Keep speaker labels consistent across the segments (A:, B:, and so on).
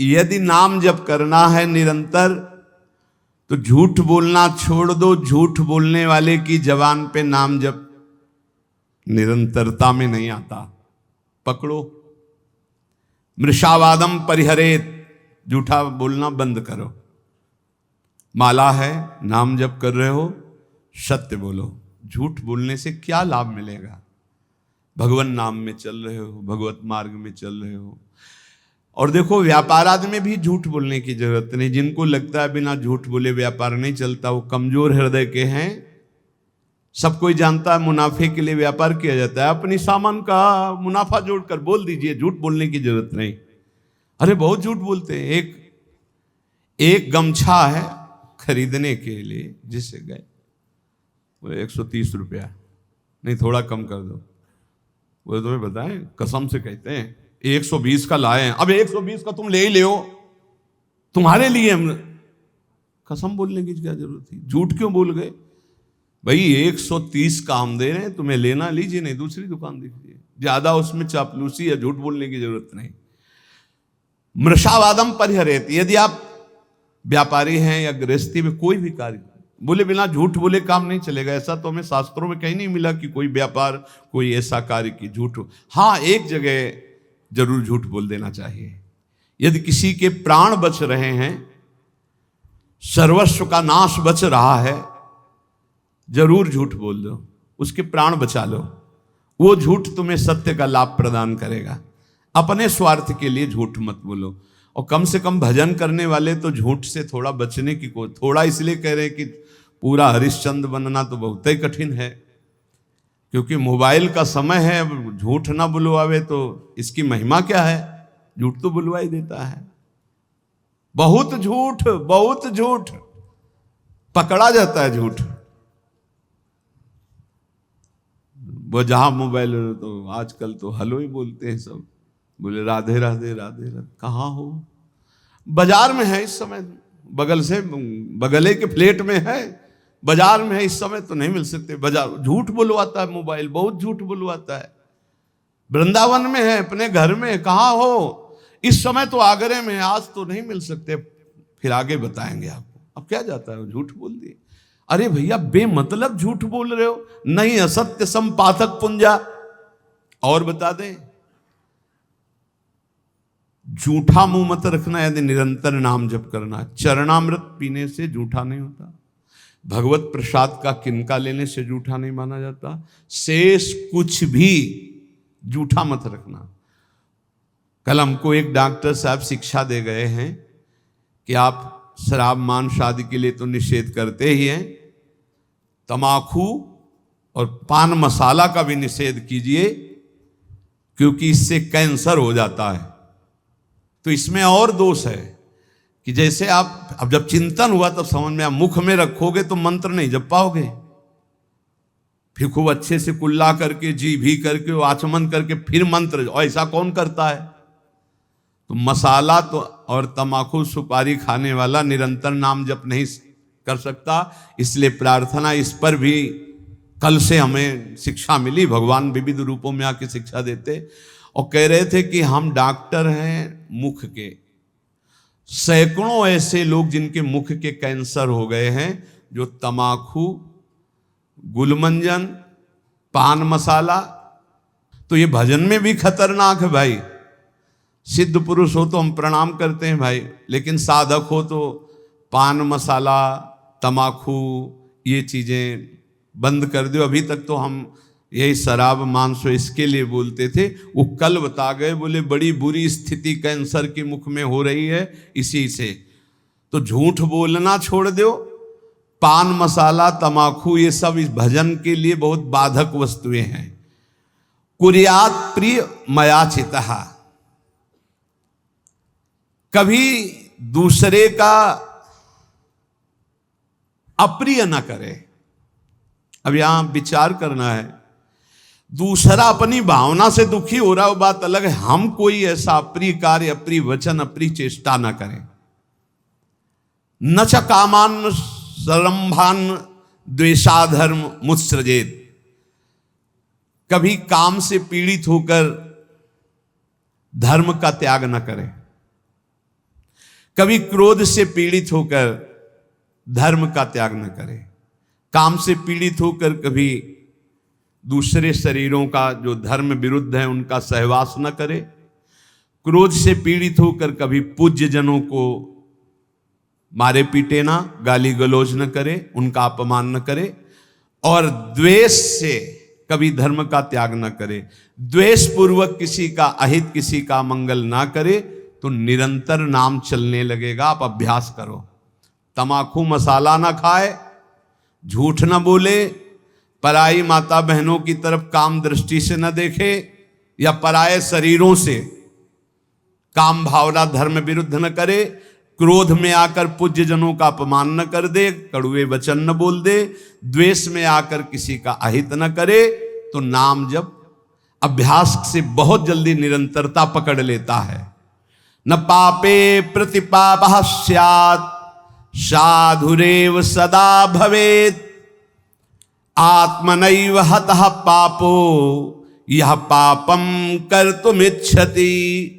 A: यदि नाम जप करना है निरंतर तो झूठ बोलना छोड़ दो। झूठ बोलने वाले की जबान पे नाम जप निरंतरता में नहीं आता। पकड़ो, मृषावादम परिहरेत, झूठा बोलना बंद करो। माला है, नाम जप कर रहे हो, सत्य बोलो। झूठ बोलने से क्या लाभ मिलेगा? भगवान नाम में चल रहे हो, भगवत मार्ग में चल रहे हो। और देखो, व्यापार आदि में भी झूठ बोलने की जरूरत नहीं। जिनको लगता है बिना झूठ बोले व्यापार नहीं चलता, वो कमजोर हृदय के हैं। सब कोई जानता है मुनाफे के लिए व्यापार किया जाता है। अपनी सामान का मुनाफा जोड़कर बोल दीजिए, झूठ बोलने की जरूरत नहीं। अरे बहुत झूठ बोलते हैं। एक गमछा है खरीदने के लिए, जिससे गए वो 130 रुपया, नहीं थोड़ा कम कर दो। वो तुम्हें बताएं, कसम से कहते हैं 120 का लाए हैं। अब 120 का तुम ले ही ले, तुम्हारे लिए हम। कसम बोलने की क्या जरूरत थी? झूठ क्यों बोल गए? भाई 130 का हम दे रहे हैं, तुम्हें लेना लीजिए, नहीं दूसरी दुकान दीजिए। ज्यादा उसमें चापलूसी या झूठ बोलने की जरूरत नहीं। मृषावादम परिहरेत, यदि आप व्यापारी हैं या गृहस्थी में कोई भी कार्य बोले बिना झूठ बोले काम नहीं चलेगा। ऐसा तो हमें शास्त्रों में कहीं नहीं मिला कि कोई व्यापार, कोई ऐसा कार्य की झूठ हो। हाँ, एक जगह जरूर झूठ बोल देना चाहिए। यदि किसी के प्राण बच रहे हैं, सर्वस्व का नाश बच रहा है, जरूर झूठ बोल दो, उसके प्राण बचा लो। वो झूठ तुम्हें सत्य का लाभ प्रदान करेगा। अपने स्वार्थ के लिए झूठ मत बोलो। और कम से कम भजन करने वाले तो झूठ से थोड़ा बचने की को, थोड़ा इसलिए कह रहे हैं कि पूरा हरिश्चंद्र बनना तो बहुत ही कठिन है, क्योंकि मोबाइल का समय है। अब झूठ ना बुलवावे तो इसकी महिमा क्या है? झूठ तो बुलवा ही देता है। बहुत झूठ पकड़ा जाता है। झूठ वो जहां मोबाइल तो आजकल तो हेलो ही बोलते हैं सब, बोले राधे राधे राधे राधे। कहाँ हो? बाजार में है इस समय, बगल से बगले के फ्लैट में है, बाजार में है इस समय, तो नहीं मिल सकते। बाजार झूठ बुलवाता है मोबाइल, बहुत झूठ बुलवाता है। वृंदावन में है, अपने घर में, कहाँ हो? इस समय तो आगरे में, आज तो नहीं मिल सकते, फिर आगे बताएंगे आपको। अब क्या जाता है, झूठ बोल दिए। अरे भैया बेमतलब झूठ बोल रहे हो। नहीं असत्य संपातक पुंजा। और बता दें, झूठा मुंह मत रखना यदि निरंतर नाम जप करना। चरणामृत पीने से झूठा नहीं होता। भगवत प्रसाद का किनका लेने से झूठा नहीं माना जाता। शेष कुछ भी झूठा मत रखना। कल हमको एक डॉक्टर साहब शिक्षा दे गए हैं कि आप शराब मांस आदि के लिए तो निषेध करते ही हैं, तमाकू और पान मसाला का भी निषेध कीजिए, क्योंकि इससे कैंसर हो जाता है। तो इसमें और दोष है कि जैसे आप, अब जब चिंतन हुआ तब समझ में, आप मुख में रखोगे तो मंत्र नहीं जप पाओगे। फिर खूब अच्छे से कुल्ला करके, जी भी करके, आचमन करके फिर मंत्र, और ऐसा कौन करता है? तो मसाला तो और तमाकू सुपारी खाने वाला निरंतर नाम जप नहीं कर सकता। इसलिए प्रार्थना इस पर भी कल से हमें शिक्षा मिली। भगवान विविध रूपों में आके शिक्षा देते और कह रहे थे कि हम डॉक्टर हैं मुख के। सैकड़ों ऐसे लोग जिनके मुख के कैंसर हो गए हैं, जो तमाकू, गुलमंजन, पान मसाला, तो ये भजन में भी खतरनाक है भाई। सिद्ध पुरुष हो तो हम प्रणाम करते हैं भाई, लेकिन साधक हो तो पान मसाला, तमाकू, ये चीजें बंद कर दो। अभी तक तो हम यही शराब मांस इसके लिए बोलते थे। वो कल बता गए, बोले बड़ी बुरी स्थिति कैंसर के मुख में हो रही है इसी से। तो झूठ बोलना छोड़ दो। पान मसाला, तमाकू, ये सब इस भजन के लिए बहुत बाधक वस्तुएं हैं। कुर्यात प्रिय मयाचितः, कभी दूसरे का अप्रिय ना करे। अब यहां विचार करना है, दूसरा अपनी भावना से दुखी हो रहा है वो बात अलग है। हम कोई ऐसा अप्रिय कार्य, अप्रिय वचन, अप्रिय चेष्टा ना करें। न च कामान सरंभान द्वेषाधर्म मुत्सृजेत, कभी काम से पीड़ित होकर धर्म का त्याग न करें। कभी क्रोध से पीड़ित होकर धर्म का त्याग न करे, काम से पीड़ित होकर कभी दूसरे शरीरों का जो धर्म विरुद्ध है उनका सहवास न करे, क्रोध से पीड़ित होकर कभी पूज्य जनों को मारे पीटे ना, गाली गलौज न करे, उनका अपमान न करे, और द्वेष से कभी धर्म का त्याग न करे, द्वेष पूर्वक किसी का अहित, किसी का मंगल ना करे, तो निरंतर नाम चलने लगेगा। आप अभ्यास करो, तमाकू मसाला ना खाए, झूठ न बोले, पराई माता बहनों की तरफ काम दृष्टि से न देखे, या पराये शरीरों से काम भावना धर्म विरुद्ध न करे, क्रोध में आकर पूज्य जनों का अपमान न कर दे, कड़ुए वचन न बोल दे, द्वेष में आकर किसी का अहित न करे, तो नाम जब अभ्यास से बहुत जल्दी निरंतरता पकड़ लेता है। न पापे प्रतिपापः स्यात् साधुरेव सदा भवेत्, आत्मनैव हतः पापो यह पापम कर्तुमिच्छति।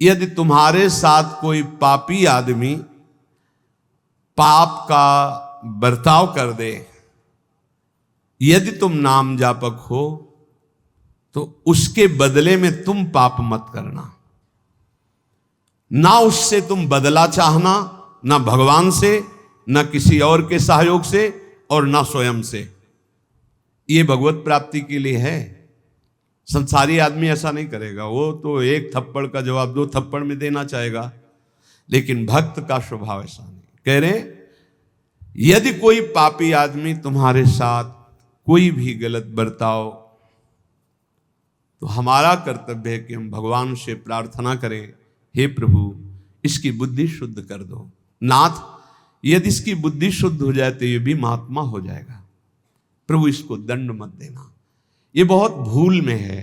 A: यदि तुम्हारे साथ कोई पापी आदमी पाप का बर्ताव कर दे, यदि तुम नाम जापक हो, तो उसके बदले में तुम पाप मत करना। ना उससे तुम बदला चाहना, ना भगवान से, ना किसी और के सहयोग से, और ना स्वयं से। ये भगवत प्राप्ति के लिए है। संसारी आदमी ऐसा नहीं करेगा, वो तो एक थप्पड़ का जवाब 2 थप्पड़ में देना चाहेगा, लेकिन भक्त का स्वभाव ऐसा नहीं। कह रहे यदि कोई पापी आदमी तुम्हारे साथ कोई भी गलत बर्ताव, तो हमारा कर्तव्य है कि हम भगवान से प्रार्थना करें, हे प्रभु इसकी बुद्धि शुद्ध कर दो। नाथ, यदि इसकी बुद्धि शुद्ध हो जाए तो ये भी महात्मा हो जाएगा, प्रभु इसको दंड मत देना, ये बहुत भूल में है,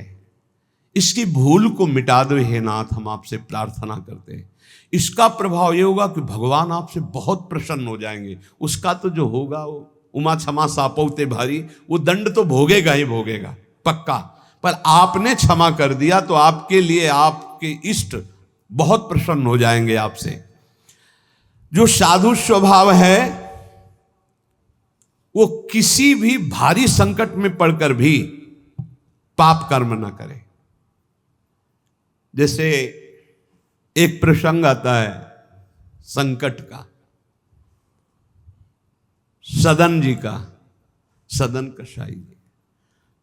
A: इसकी भूल को मिटा दो हे नाथ, हम आपसे प्रार्थना करते हैं। इसका प्रभाव ये होगा कि भगवान आपसे बहुत प्रसन्न हो जाएंगे। उसका तो जो होगा वो उमा क्षमा सापौते भारी, वो दंड तो भोगेगा ही भोगेगा पक्का, पर आपने क्षमा कर दिया तो आपके लिए आपके इष्ट बहुत प्रसन्न हो जाएंगे आपसे। जो साधु स्वभाव है वो किसी भी भारी संकट में पड़कर भी पाप कर्म ना करे। जैसे एक प्रसंग आता है संकट का, सदन जी का, सदन कसाई जी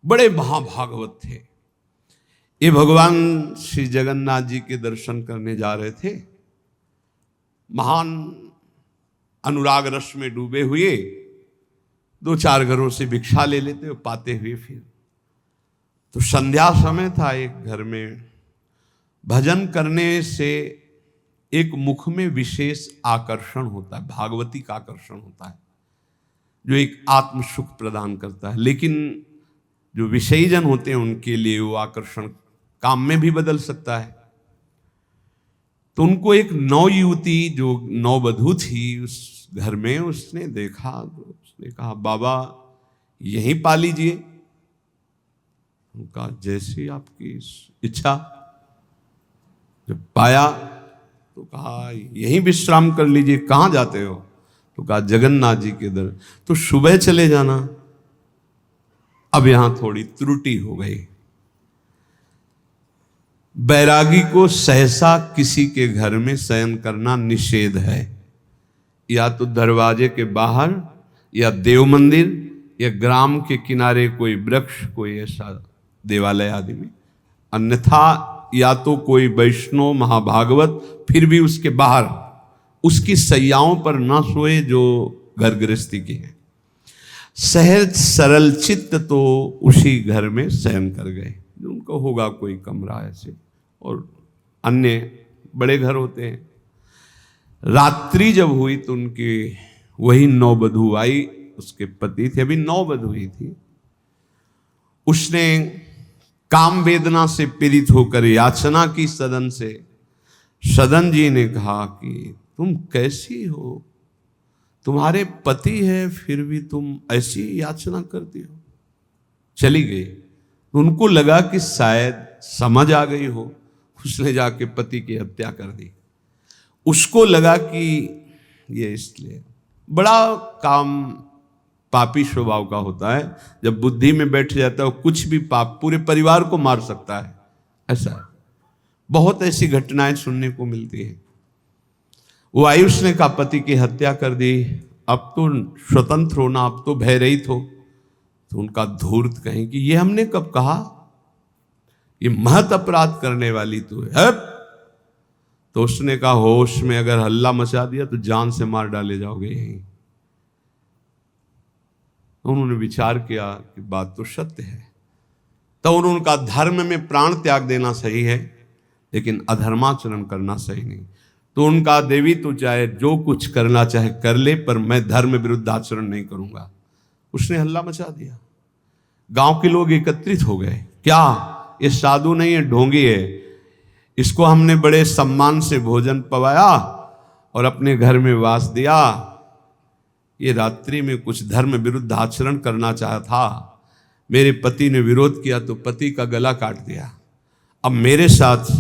A: बड़े महाभागवत थे। ये भगवान श्री जगन्नाथ जी के दर्शन करने जा रहे थे, महान अनुराग रस में डूबे हुए, 2-4 घरों से भिक्षा ले लेते पाते हुए। फिर तो संध्या समय था, एक घर में भजन करने से एक मुख में विशेष आकर्षण होता है, भागवती का आकर्षण होता है, जो एक आत्म सुख प्रदान करता है। लेकिन जो विषयी जन होते हैं उनके लिए वो आकर्षण काम में भी बदल सकता है। तो उनको एक नवयुवती जो नववधू थी उस घर में, उसने देखा तो उसने कहा, बाबा यहीं पा लीजिए। उनका जैसी आपकी इच्छा। जब पाया तो कहा यहीं विश्राम कर लीजिए। कहाँ जाते हो? तो कहा जगन्नाथ जी के दर। तो सुबह चले जाना। अब यहां थोड़ी त्रुटि हो गई। बैरागी को सहसा किसी के घर में शयन करना निषेध है, या तो दरवाजे के बाहर, या देव मंदिर, या ग्राम के किनारे कोई वृक्ष, कोई ऐसा देवालय आदि में, अन्यथा या तो कोई वैष्णव महाभागवत, फिर भी उसके बाहर उसकी सैयाओं पर ना सोए जो घर गृहस्थी की है। सहज सरल चित्त तो उसी घर में शयन कर गए। उनको होगा कोई कमरा ऐसे, और अन्य बड़े घर होते हैं। रात्रि जब हुई तो उनकी वही नववधू आई, उसके पति थे, अभी नववधू हुई थी। उसने काम वेदना से पीड़ित होकर याचना की सदन से। सदन जी ने कहा कि तुम कैसी हो, तुम्हारे पति है फिर भी तुम ऐसी याचना करती हो। चली गई। उनको लगा कि शायद समझ आ गई हो, उसने जाके पति की हत्या कर दी। उसको लगा कि ये इसलिए बड़ा काम पापी स्वभाव का होता है, जब बुद्धि में बैठ जाता है कुछ भी पाप पूरे परिवार को मार सकता है। ऐसा है, बहुत ऐसी घटनाएं सुनने को मिलती है। वो आयुष ने कहा पति की हत्या कर दी, अब तो स्वतंत्र होना, अब तो भयरहित हो। तो उनका धूर्त कहें कि ये हमने कब कहा, ये महत अपराध करने वाली तू है। तो उसने कहा होश में अगर हल्ला मचा दिया तो जान से मार डाले जाओगे यहीं। उन्होंने विचार किया कि बात तो सत्य है। तो उन्होंने कहा धर्म में प्राण त्याग देना सही है, लेकिन अधर्माचरण करना सही नहीं। तो उनका देवी तो चाहे जो कुछ करना चाहे कर ले, पर मैं धर्म विरुद्ध आचरण नहीं करूंगा। उसने हल्ला मचा दिया, गांव के लोग एकत्रित हो गए। क्या ये साधु नहीं है, ढोंगी है, इसको हमने बड़े सम्मान से भोजन पवाया और अपने घर में वास दिया, ये रात्रि में कुछ धर्म विरुद्ध आचरण करना चाहा था, मेरे पति ने विरोध किया तो पति का गला काट दिया। अब मेरे साथ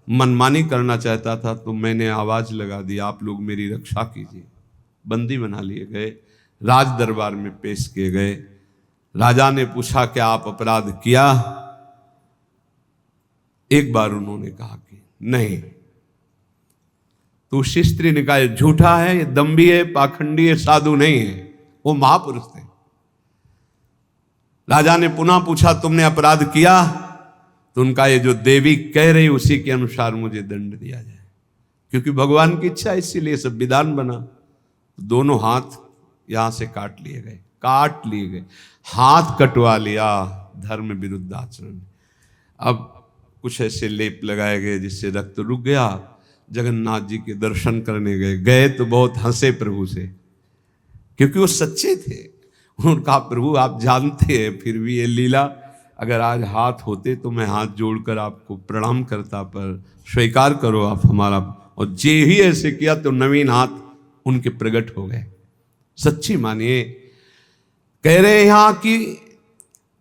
A: मनमानी करना चाहता था तो मैंने आवाज लगा दी, आप लोग मेरी रक्षा कीजिए। बंदी बना लिए गए, राज दरबार में पेश किए गए। राजा ने पूछा क्या आप अपराध किया? एक बार उन्होंने कहा कि नहीं। तो उस स्त्री ने कहा झूठा है, ये दम्भी है, पाखंडी है, साधु नहीं है, वो महापुरुष थे। राजा ने पुनः पूछा तुमने अपराध किया? तो उनका ये जो देवी कह रही उसी के अनुसार मुझे दंड दिया जाए, क्योंकि भगवान की इच्छा, इसीलिए सब विधान बना। तो दोनों हाथ यहां से काट लिए गए, हाथ कटवा लिया धर्म विरुद्ध आचरण। अब कुछ ऐसे लेप लगाए गए जिससे रक्त रुक गया। जगन्नाथ जी के दर्शन करने गए तो बहुत हंसे प्रभु से, क्योंकि वो सच्चे थे। उन्होंने कहा प्रभु आप जानते हैं फिर भी ये लीला, अगर आज हाथ होते तो मैं हाथ जोड़कर आपको प्रणाम करता, पर स्वीकार करो आप हमारा। और जे ही ऐसे किया तो नवीन हाथ उनके प्रकट हो गए। सच्ची मानिए, कह रहे यहां कि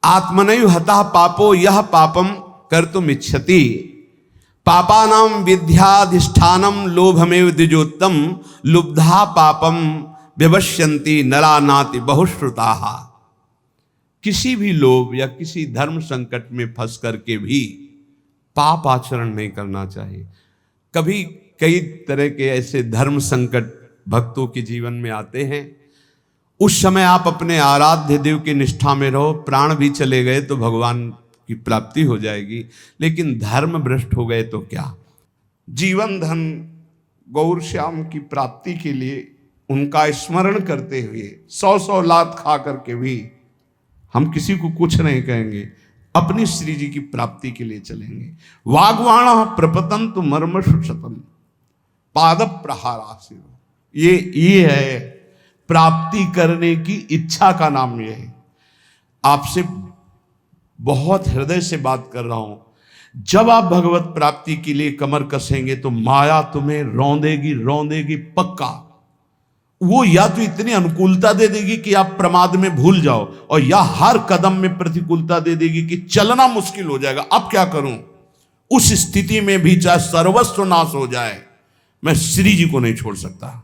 A: आत्मनैव हतः पापो यह पापम कर्तुम इच्छति, पापानां विद्याधिष्ठानम लोभमेव द्विजोत्तम, लुब्धा पापम व्यवस्यन्ति नरा नाति बहुश्रुताः। किसी भी लोभ या किसी धर्म संकट में फंस करके भी पाप आचरण नहीं करना चाहिए। कभी कई तरह के ऐसे धर्म संकट भक्तों के जीवन में आते हैं, उस समय आप अपने आराध्य देव की निष्ठा में रहो। प्राण भी चले गए तो भगवान की प्राप्ति हो जाएगी, लेकिन धर्म भ्रष्ट हो गए तो क्या? जीवन धन गौर श्याम की प्राप्ति के लिए उनका स्मरण करते हुए 100 लात खा करके भी हम किसी को कुछ नहीं कहेंगे, अपनी श्री जी की प्राप्ति के लिए चलेंगे। वाग्वाण प्रपतंतु मर्म शतम पाद प्रहारासिर, ये है प्राप्ति करने की इच्छा का नाम। ये है, आपसे बहुत हृदय से बात कर रहा हूं। जब आप भगवत प्राप्ति के लिए कमर कसेंगे तो माया तुम्हें रौंदेगी पक्का। वो या तो इतनी अनुकूलता दे देगी कि आप प्रमाद में भूल जाओ, और या हर कदम में प्रतिकूलता दे देगी कि चलना मुश्किल हो जाएगा। अब क्या करूं? उस स्थिति में भी चाहे सर्वस्व नाश हो जाए, मैं श्री जी को नहीं छोड़ सकता।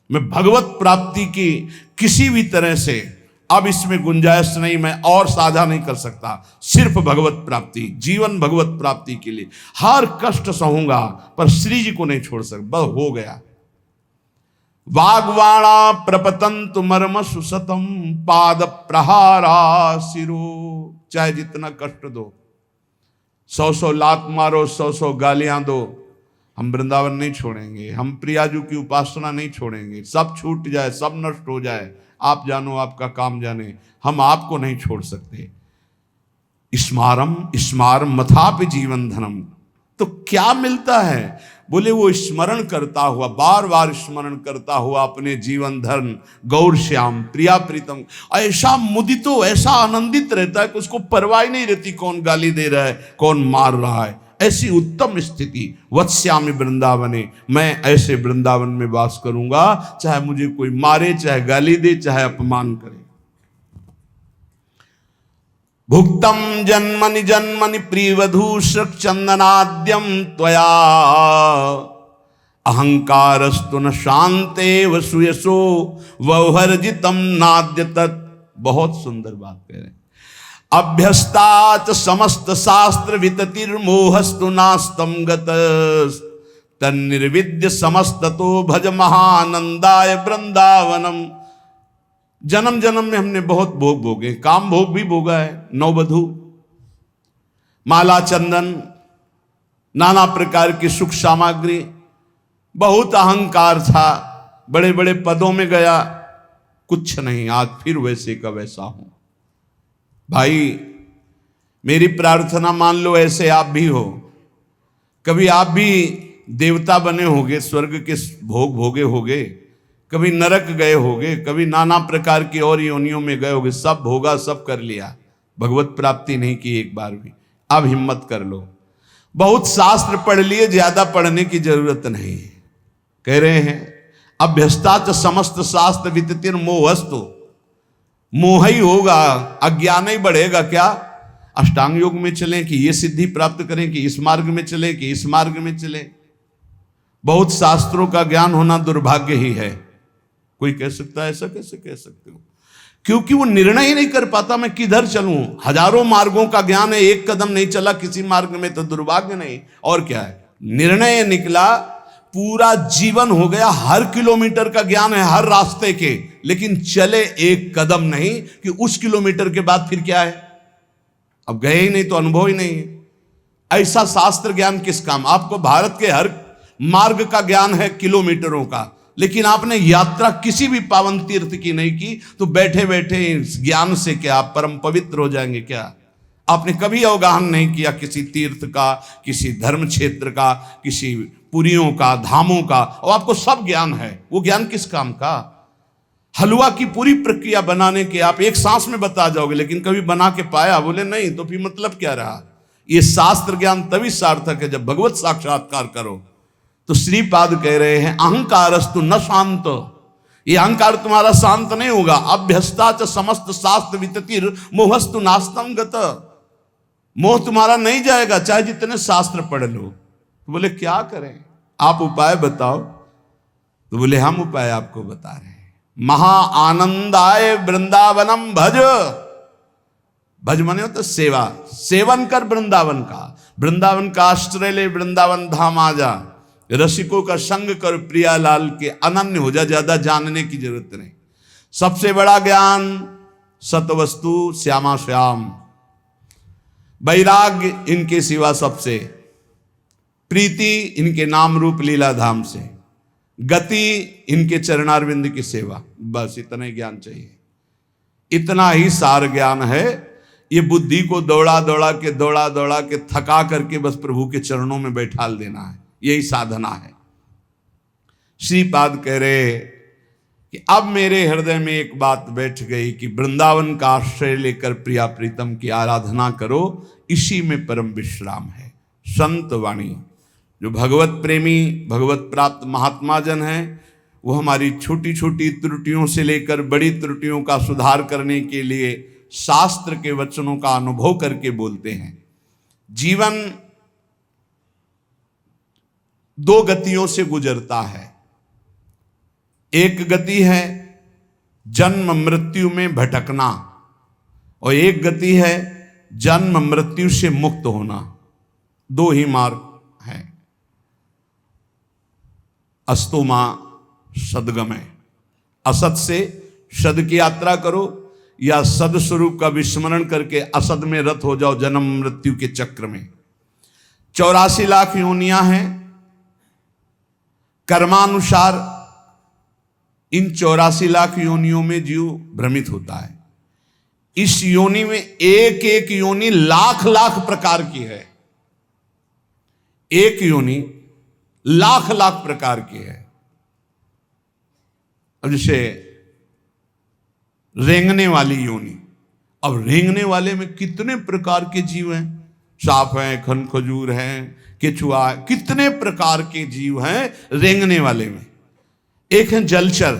A: मैं भगवत प्राप्ति की किसी भी तरह से, अब इसमें गुंजाइश नहीं, मैं और साझा नहीं कर सकता। सिर्फ भगवत प्राप्ति, जीवन भगवत प्राप्ति के लिए हर कष्ट सहूंगा, पर श्री जी को नहीं छोड़ सकता। बस हो गया। वाग्वाणा प्रपतंतु मर्म सुसतम पाद प्रहारा सिरो, चाहे जितना कष्ट दो, 100 लात मारो, 100 गालियां दो, हम वृंदावन नहीं छोड़ेंगे, हम प्रियाजू की उपासना नहीं छोड़ेंगे। सब छूट जाए, सब नष्ट हो जाए, आप जानो आपका काम जाने, हम आपको नहीं छोड़ सकते। स्मारम मथापि जीवन धनम। तो क्या मिलता है? बोले वो स्मरण करता हुआ, बार बार स्मरण करता हुआ अपने जीवन धन गौर श्याम प्रिया प्रीतम, ऐसा मुदितो, ऐसा आनंदित रहता है कि उसको परवाह नहीं रहती कौन गाली दे रहा है, कौन मार रहा है। ऐसी उत्तम स्थिति वत्स्यामि वृंदावने, मैं ऐसे वृंदावन में वास करूंगा, चाहे मुझे कोई मारे, चाहे गाली दे, चाहे अपमान करे। भुक्तम जन्मनि जन्मनि प्रियवधू चंदनाद्यम त्वया, अहंकारस्तु न शांते वसुयसो वौहर्जितम नाद्य तत्। बहुत सुंदर बात कह रहे हैं। अभ्यस्ताच समस्त शास्त्र विततिर्मोहस्तु नास्तम गतस् तन्निर्विद्य समस्ततो भज महानंदाय वृंदावनम। जन्म जन्म में हमने बहुत भोग भोगे, काम भोग भी भोगा है, नववधु, माला चंदन, नाना प्रकार की सुख सामग्री, बहुत अहंकार था, बड़े बड़े पदों में गया, कुछ नहीं, आज फिर वैसे का वैसा हूं। भाई मेरी प्रार्थना मान लो ऐसे आप भी हो, कभी आप भी देवता बने होगे, स्वर्ग के भोग भोगे होगे, कभी नरक गए होगे, कभी नाना प्रकार की और योनियों में गए होगे, सब भोगा, सब कर लिया, भगवत प्राप्ति नहीं की एक बार भी। अब हिम्मत कर लो, बहुत शास्त्र पढ़ लिए, ज्यादा पढ़ने की जरूरत नहीं। कह रहे हैं अभ्यस्ताच समस्त शास्त्र विततिर मोहस्तु, मोह ही होगा, अज्ञान ही बढ़ेगा। क्या अष्टांग योग में चलें कि ये सिद्धि प्राप्त करें, कि इस मार्ग में चलें, कि इस मार्ग में चलें। बहुत शास्त्रों का ज्ञान होना दुर्भाग्य ही है। कोई कह सकता है ऐसा कैसे कह सकते हो? क्योंकि वो निर्णय ही नहीं कर पाता मैं किधर चलूं। हजारों मार्गों का ज्ञान है, एक कदम नहीं चला किसी मार्ग में तो दुर्भाग्य नहीं और क्या है। निर्णय निकला, पूरा जीवन हो गया, हर किलोमीटर का ज्ञान है, हर रास्ते के, लेकिन चले एक कदम नहीं कि उस किलोमीटर के बाद फिर क्या है। अब गए ही नहीं तो अनुभव ही नहीं है। ऐसा शास्त्र ज्ञान किस काम। आपको भारत के हर मार्ग का ज्ञान है, किलोमीटरों का, लेकिन आपने यात्रा किसी भी पावन तीर्थ की नहीं की, तो बैठे बैठे इस ज्ञान से क्या आप परम पवित्र हो जाएंगे क्या? आपने कभी अवगाहन नहीं किया किसी तीर्थ का, किसी धर्म क्षेत्र का, किसी पुरियों का, धामों का, और आपको सब ज्ञान है। वो ज्ञान किस काम का? हलवा की पूरी प्रक्रिया बनाने के आप एक सांस में बता जाओगे, लेकिन कभी बना के पाया? बोले नहीं, तो फिर मतलब क्या रहा? ये शास्त्र ज्ञान तभी सार्थक है जब भगवत साक्षात्कार करो। तो श्रीपाद कह रहे हैं अहंकारस्तु न शांत, ये अहंकार तुम्हारा शांत नहीं होगा। अभ्यस्ताच समस्त शास्त्र विततिर मोहस्तु नास्तम गत, मोह तुम्हारा नहीं जाएगा चाहे जितने शास्त्र पढ़ लो। तो बोले क्या करें, आप उपाय बताओ। तो बोले हम उपाय आपको बता रहे हैं। महा आनंदाय वृंदावनम भज, भज माने तो सेवा, सेवन कर वृंदावन का, वृंदावन का आश्रय ले, वृंदावन धाम आ जा, रसिकों का संग कर, प्रियालाल के अनन्य हो जा, ज्यादा जानने की जरूरत नहीं। सबसे बड़ा ज्ञान सतवस्तु श्यामा श्याम, वैराग्य इनके सिवा सबसे, प्रीति इनके नाम रूप लीला धाम से, गति इनके चरणारविंद की सेवा, बस इतना ही ज्ञान चाहिए। इतना ही सार ज्ञान है। ये बुद्धि को दौड़ा दौड़ा के थका करके बस प्रभु के चरणों में बैठाल देना है, यही साधना है। श्रीपाद कह रहे कि अब मेरे हृदय में एक बात बैठ गई कि वृंदावन का आश्रय लेकर प्रिया प्रीतम की आराधना करो, इसी में परम विश्राम है। संत वाणी, जो भगवत प्रेमी, भगवत प्राप्त महात्मा जन हैं, वो हमारी छोटी छोटी त्रुटियों से लेकर बड़ी त्रुटियों का सुधार करने के लिए शास्त्र के वचनों का अनुभव करके बोलते हैं। जीवन दो गतियों से गुजरता है। एक गति है जन्म मृत्यु में भटकना, और एक गति है जन्म मृत्यु से मुक्त होना। दो ही मार्ग हैं। अस्तु मां सदगमय, असत से सद की यात्रा करो, या सद स्वरूप का विस्मरण करके असद में रत हो जाओ जन्म मृत्यु के चक्र में। 84 लाख योनियां हैं कर्मानुसार। इन 84 लाख योनियों में जीव भ्रमित होता है। इस योनि में एक एक योनि लाख लाख प्रकार की है। एक योनि लाख लाख प्रकार की है। अब जैसे रेंगने वाली योनि, अब रेंगने वाले में कितने प्रकार के जीव हैं। सांप हैं, खन खजूर हैं, केचुआ, कितने प्रकार के जीव हैं रेंगने वाले में। एक है जलचर,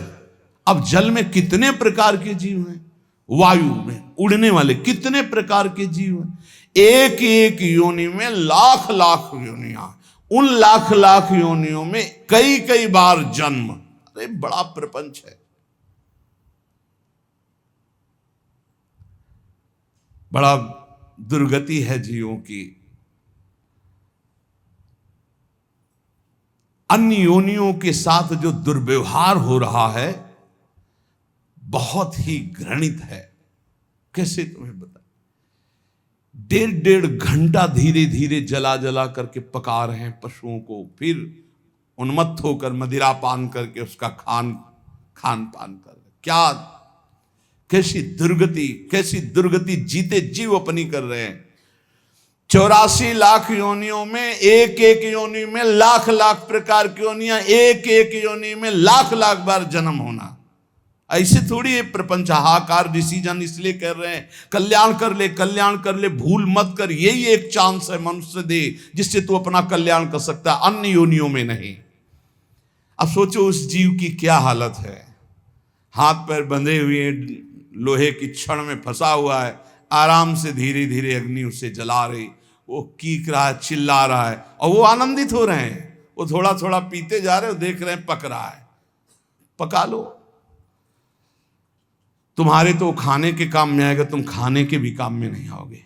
A: अब जल में कितने प्रकार के जीव हैं। वायु में उड़ने वाले कितने प्रकार के जीव हैं। एक एक योनि में लाख लाख योनियां, उन लाख लाख योनियों में कई कई बार जन्म। अरे बड़ा प्रपंच है, बड़ा दुर्गति है जीवों की। अन्य योनियों के साथ जो दुर्व्यवहार हो रहा है बहुत ही घृणित है। कैसे तुम्हें बता, 1.5 घंटा धीरे धीरे जला जला करके पका रहे हैं पशुओं को, फिर उन्मत्त होकर मदिरा पान करके उसका खान पान कर रहे। क्या कैसी दुर्गति जीते जीव अपनी कर रहे हैं। 84 लाख योनियों में एक एक योनि में लाख लाख प्रकार की योनियां, एक एक योनि में लाख लाख बार जन्म होना। ऐसे थोड़ी ये प्रपंच हाहाकार ऋषिजन इसलिए कर रहे हैं कल्याण कर ले, भूल मत कर। यही एक चांस है मनुष्य दे जिससे तू अपना कल्याण कर सकता है, अन्य योनियों में नहीं। अब सोचो उस जीव की क्या हालत है, हाथ पैर बंधे हुए लोहे की छड़ में फंसा हुआ है, आराम से धीरे धीरे अग्नि उसे जला रही, वो कीक रहा है, चिल्ला रहा है, और वो आनंदित हो रहे हैं। वो थोड़ा थोड़ा पीते जा रहे हो, देख रहे हैं पक रहा है, पका लो। तुम्हारे तो खाने के काम में आएगा, तुम खाने के भी काम में नहीं आओगे।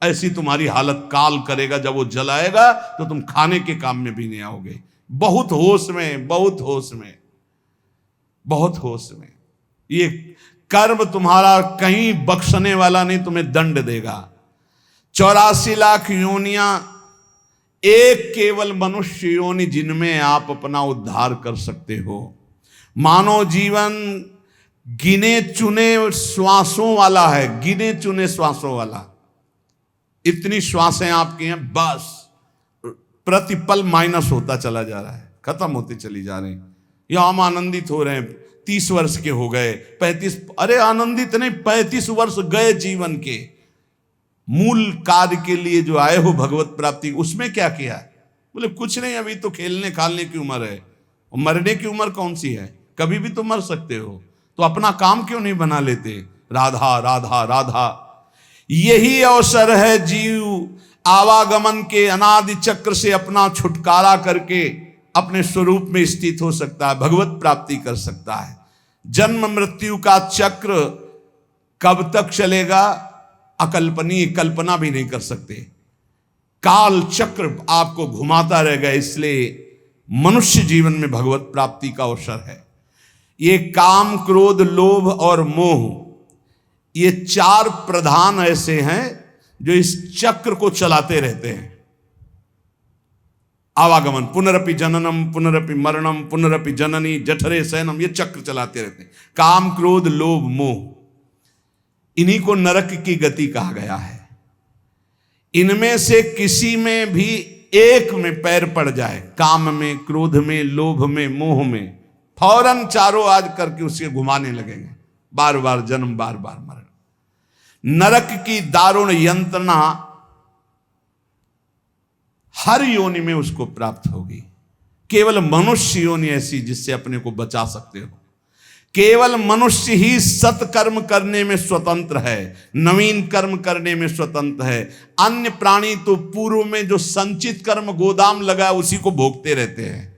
A: ऐसी तुम्हारी हालत काल करेगा, जब वो जलाएगा तो तुम खाने के काम में भी नहीं आओगे। बहुत होश में, बहुत होश में, बहुत होश में। ये कर्म तुम्हारा कहीं बख्शने वाला नहीं, तुम्हें दंड देगा। 84 लाख योनियां, एक केवल मनुष्य योनि जिनमें आप अपना उद्धार कर सकते हो। मानव जीवन गिने चुने श्वासों वाला है, गिने चुने श्वासों वाला। इतनी श्वासें आपकी हैं, बस प्रतिपल माइनस होता चला जा रहा है, खत्म होती चली जा रही। या हम आनंदित हो रहे हैं, 30 वर्ष के हो गए, 35, अरे आनंदित नहीं, 35 वर्ष गए जीवन के मूल कार्य के लिए जो आए हो भगवत प्राप्ति, उसमें क्या किया? बोले कुछ नहीं, अभी तो खेलने खालने की उम्र है। मरने की उम्र कौन सी है? कभी भी तो मर सकते हो, तो अपना काम क्यों नहीं बना लेते? राधा राधा राधा। यही अवसर है जीव आवागमन के अनादि चक्र से अपना छुटकारा करके अपने स्वरूप में स्थित हो सकता है, भगवत प्राप्ति कर सकता है। जन्म मृत्यु का चक्र कब तक चलेगा अकल्पनीय, कल्पना भी नहीं कर सकते। काल चक्र आपको घुमाता रहेगा, इसलिए मनुष्य जीवन में भगवत प्राप्ति का अवसर है। ये काम क्रोध लोभ और मोह, ये 4 प्रधान ऐसे हैं जो इस चक्र को चलाते रहते हैं। आवागमन, पुनरपि जननम पुनरपि मरणम पुनरपि जननी जठरे शयनम, ये चक्र चलाते रहते हैं। काम क्रोध लोभ मोह, इन्हीं को नरक की गति कहा गया है। इनमें से किसी में भी एक में पैर पड़ जाए, काम में, क्रोध में, लोभ में, मोह में, फौरन चारों आज करके उसे घुमाने लगेंगे, बार बार जन्म, बार बार मरण। नरक की दारुण यंत्रणा हर योनि में उसको प्राप्त होगी। केवल मनुष्य योनि ऐसी जिससे अपने को बचा सकते हो। केवल मनुष्य ही सत्कर्म करने में स्वतंत्र है, नवीन कर्म करने में स्वतंत्र है। अन्य प्राणी तो पूर्व में जो संचित कर्म गोदाम लगा उसी को भोगते रहते हैं।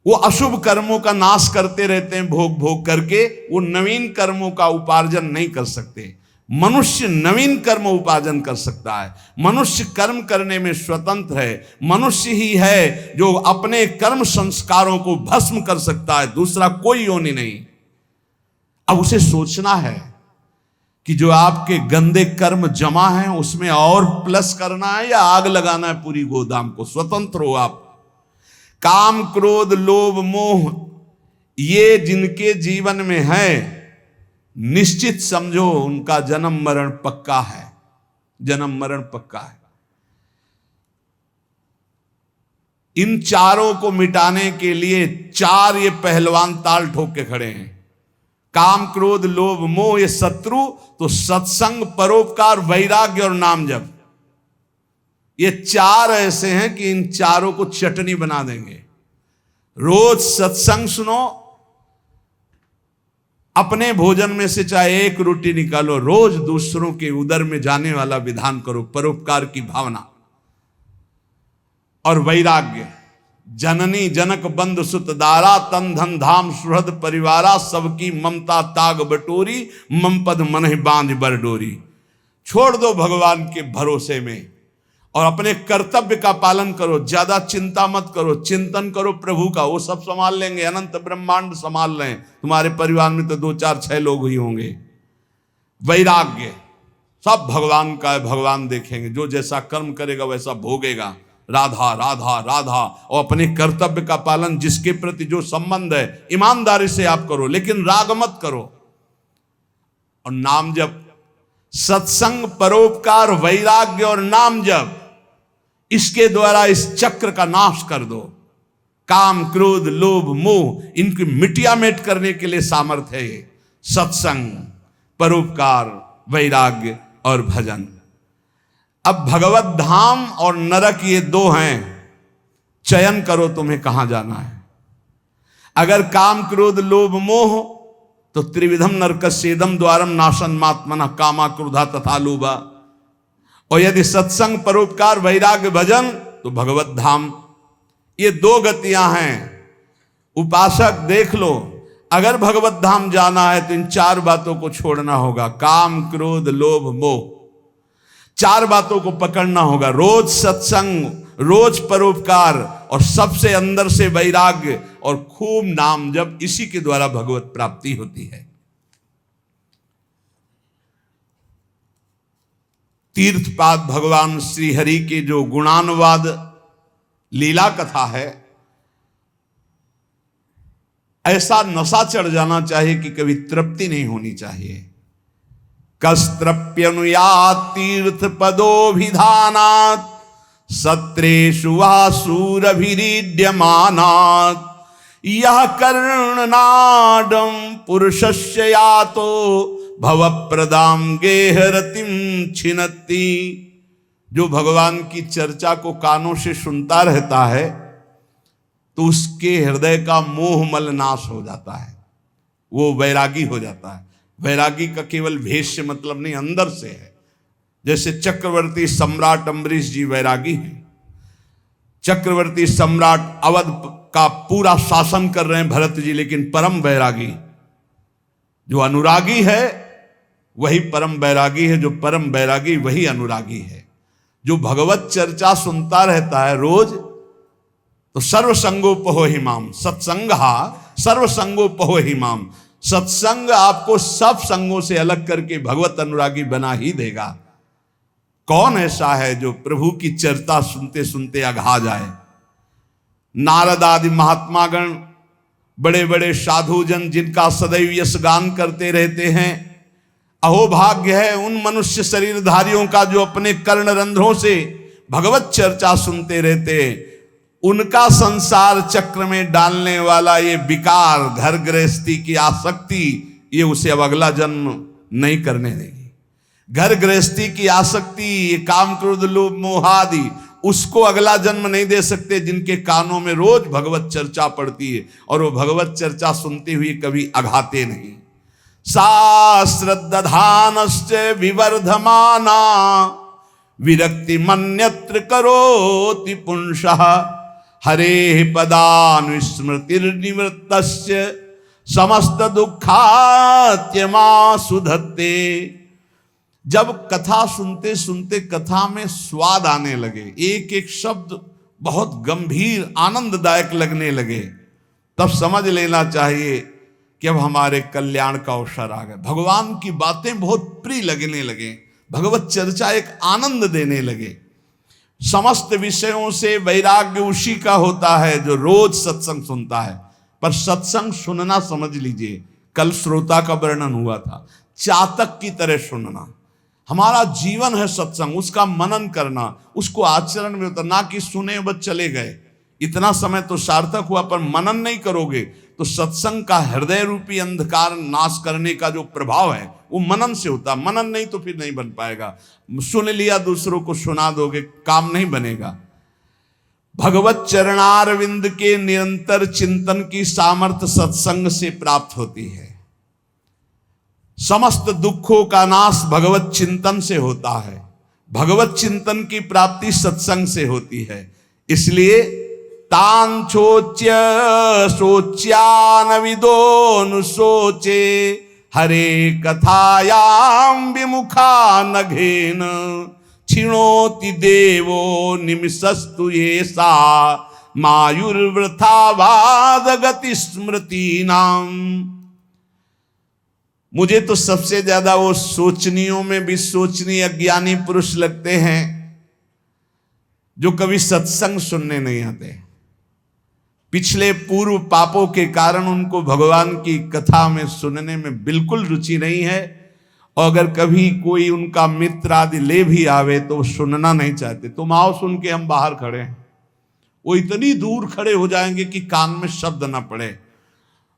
A: वो अशुभ कर्मों का नाश करते रहते हैं, भोग भोग करके। वो नवीन कर्मों का उपार्जन नहीं कर सकते। मनुष्य नवीन कर्म उपार्जन कर सकता है। मनुष्य कर्म करने में स्वतंत्र है। मनुष्य ही है जो अपने कर्म संस्कारों को भस्म कर सकता है, दूसरा कोई योनि नहीं। अब उसे सोचना है कि जो आपके गंदे कर्म जमा हैं उसमें और प्लस करना है या आग लगाना है पूरी गोदाम को। स्वतंत्र हो आप। काम क्रोध लोभ मोह, ये जिनके जीवन में है, निश्चित समझो उनका जन्म मरण पक्का है, जन्म मरण पक्का है। इन चारों को मिटाने के लिए 4 ये पहलवान ताल ठोक के खड़े हैं। काम क्रोध लोभ मोह ये शत्रु, तो सत्संग परोपकार वैराग्य और नाम जप, ये 4 ऐसे हैं कि इन चारों को चटनी बना देंगे। रोज सत्संग सुनो, अपने भोजन में से चाहे एक रोटी निकालो, रोज दूसरों के उदर में जाने वाला विधान करो, परोपकार की भावना। और वैराग्य। जननी जनक बंद सुत दारा, तन धन धाम सुहृद परिवारा, सबकी ममता ताग बटोरी, मम पद मनहि बांध बर डोरी। छोड़ दो भगवान के भरोसे में और अपने कर्तव्य का पालन करो। ज्यादा चिंता मत करो, चिंतन करो प्रभु का, वो सब संभाल लेंगे, अनंत ब्रह्मांड संभाल लें। तुम्हारे परिवार में तो 2 4 6 लोग ही होंगे। वैराग्य, सब भगवान का है, भगवान देखेंगे, जो जैसा कर्म करेगा वैसा भोगेगा। राधा राधा राधा, और अपने कर्तव्य का पालन, जिसके प्रति जो संबंध है ईमानदारी से आप करो, लेकिन राग मत करो। और नाम जप, सत्संग, परोपकार, वैराग्य और नाम जप, इसके द्वारा इस चक्र का नाश कर दो। काम क्रोध लोभ मोह, इनकी मिटिया मेट करने के लिए सामर्थ्य है ये सत्संग, परोपकार, वैराग्य और भजन। अब भगवत धाम और नरक ये 2 हैं, चयन करो तुम्हें कहां जाना है। अगर काम क्रोध लोभ मोह तो त्रिविधम नरकस्येदम द्वारम नाशन मात्मना कामा क्रोधा तथा लोभा। और यदि सत्संग परोपकार वैराग्य भजन तो भगवत धाम। ये 2 गतियां हैं। उपासक देख लो, अगर भगवत धाम जाना है तो इन 4 बातों को छोड़ना होगा। काम क्रोध लोभ मोह, 4 बातों को पकड़ना होगा। रोज सत्संग, रोज परोपकार और सबसे अंदर से वैराग्य और खूब नाम जप, इसी के द्वारा भगवत प्राप्ति होती है। तीर्थपाद भगवान श्री हरि के जो गुणानुवाद लीला कथा है, ऐसा नशा चढ़ जाना चाहिए कि कभी तृप्ति नहीं होनी चाहिए। कस्त्रप्यनुयात तीर्थ पदोभिधानात्, सत्रेषु वासुरभिरीड्यमानात्, यह कर्णनाडं पुरुषस्य यातो भवप्रदां गेहरतिं छिनत्ति। जो भगवान की चर्चा को कानों से सुनता रहता है तो उसके हृदय का मोह मल नाश हो जाता है, वो वैरागी हो जाता है। वैरागी का केवल भेष से मतलब नहीं, अंदर से है। जैसे चक्रवर्ती सम्राट अम्बरीश जी वैरागी हैं। चक्रवर्ती सम्राट अवध का पूरा शासन कर रहे हैं भरत जी, लेकिन परम वैरागी। जो अनुरागी है वही परम वैरागी है, जो परम वैरागी वही अनुरागी है। जो भगवत चर्चा सुनता रहता है रोज, तो सर्वसंगोपहो हिमाम, सत्संगहा सर्वसंगोपहो हिमाम। सत्संग आपको सब संगों से अलग करके भगवत अनुरागी बना ही देगा। कौन ऐसा है जो प्रभु की चर्चा सुनते सुनते अघा जाए। नारद आदि महात्मागण, बड़े बड़े साधुजन जिनका सदैव यश गान करते रहते हैं, अहोभाग्य है उन मनुष्य शरीरधारियों का जो अपने कर्ण रंध्रों से भगवत चर्चा सुनते रहते हैं। उनका संसार चक्र में डालने वाला ये विकार, घर गृहस्थी की आसक्ति, ये उसे अब अगला जन्म नहीं करने देगी। घर गृहस्थी की आसक्ति, ये काम क्रोध लोभ मोह आदि, उसको अगला जन्म नहीं दे सकते जिनके कानों में रोज भगवत चर्चा पड़ती है और वो भगवत चर्चा सुनते हुए कभी अघाते नहीं। शास्त्रदधानश्च विवर्धमाना विरक्ति मन्यत्र करोति पुंसः, हरे पदानुस्मृतिर्निवृत्तस्य समस्त दुःखात्यमा सुधत्ते। जब कथा सुनते सुनते कथा में स्वाद आने लगे, एक एक शब्द बहुत गंभीर आनंददायक लगने लगे, तब समझ लेना चाहिए कि अब हमारे कल्याण का अवसर आ गया। भगवान की बातें बहुत प्रिय लगने लगे, भगवत चर्चा एक आनंद देने लगे। समस्त विषयों से वैराग्य उसी का होता है जो रोज सत्संग सुनता है। पर सत्संग सुनना, समझ लीजिए, कल श्रोता का वर्णन हुआ था, चातक की तरह सुनना। हमारा जीवन है सत्संग, उसका मनन करना, उसको आचरण में उतरना, कि सुने बस चले गए। इतना समय तो सार्थक हुआ, पर मनन नहीं करोगे तो सत्संग का हृदय रूपी अंधकार नाश करने का जो प्रभाव है वो मनन से होता। मनन नहीं तो फिर नहीं बन पाएगा। सुन लिया, दूसरों को सुना दोगे, काम नहीं बनेगा। भगवत चरणारविंद के निरंतर चिंतन की सामर्थ्य सत्संग से प्राप्त होती है। समस्त दुखों का नाश भगवत चिंतन से होता है। भगवत चिंतन की प्राप्ति सत्संग से होती है। इसलिए तान चोच्य सोच्यान विदोनु सोचे हरे कथायाम विमुखा नघेन क्षीणोति देवो निमिषस्तु येषा मायुर्वृथावाद गति स्मृति नाम। मुझे तो सबसे ज्यादा वो सोचनियों में भी सोचनीय अज्ञानी पुरुष लगते हैं जो कभी सत्संग सुनने नहीं आते। पिछले पूर्व पापों के कारण उनको भगवान की कथा में सुनने में बिल्कुल रुचि नहीं है, और अगर कभी कोई उनका मित्र आदि ले भी आवे तो सुनना नहीं चाहते। तुम आओ सुन के हम बाहर खड़े हैं, वो इतनी दूर खड़े हो जाएंगे कि कान में शब्द ना पड़े।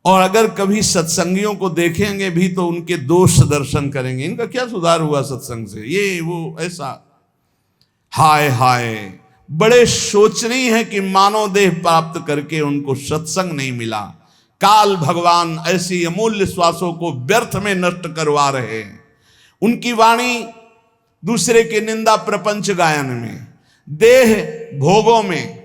A: और अगर कभी सत्संगियों को देखेंगे भी तो उनके दोष दर्शन करेंगे, इनका क्या सुधार हुआ सत्संग से, ये वो ऐसा। हाय हाय, बड़े शोचनीय है कि मानव देह प्राप्त करके उनको सत्संग नहीं मिला। काल भगवान ऐसी अमूल्य श्वासों को व्यर्थ में नष्ट करवा रहे हैं। उनकी वाणी दूसरे के निंदा प्रपंच गायन में, देह भोगों में,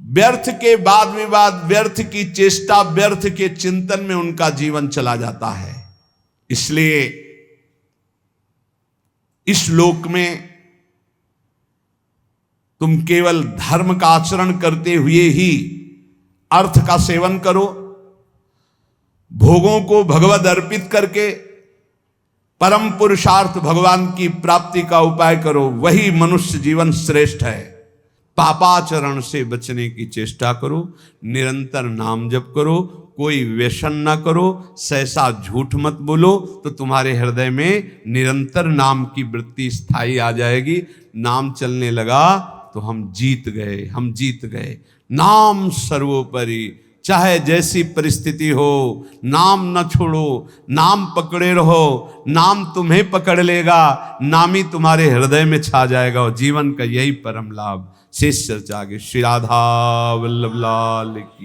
A: व्यर्थ के वाद विवाद, व्यर्थ की चेष्टा, व्यर्थ के चिंतन में उनका जीवन चला जाता है। इसलिए इस लोक में तुम केवल धर्म का आचरण करते हुए ही अर्थ का सेवन करो, भोगों को भगवद अर्पित करके परम पुरुषार्थ भगवान की प्राप्ति का उपाय करो, वही मनुष्य जीवन श्रेष्ठ है। पापाचरण से बचने की चेष्टा करो, निरंतर नाम जप करो, कोई व्यसन ना करो, सहसा झूठ मत बोलो, तो तुम्हारे हृदय में निरंतर नाम की वृत्ति स्थायी आ जाएगी। नाम चलने लगा तो हम जीत गए, हम जीत गए। नाम सर्वोपरि, चाहे जैसी परिस्थिति हो, नाम न छोड़ो, नाम पकड़े रहो, नाम तुम्हें पकड़ लेगा, नाम ही तुम्हारे हृदय में छा जाएगा, और जीवन का यही परम लाभ। शेष चर्चा आगे। श्री राधा वल्लभ लाल की।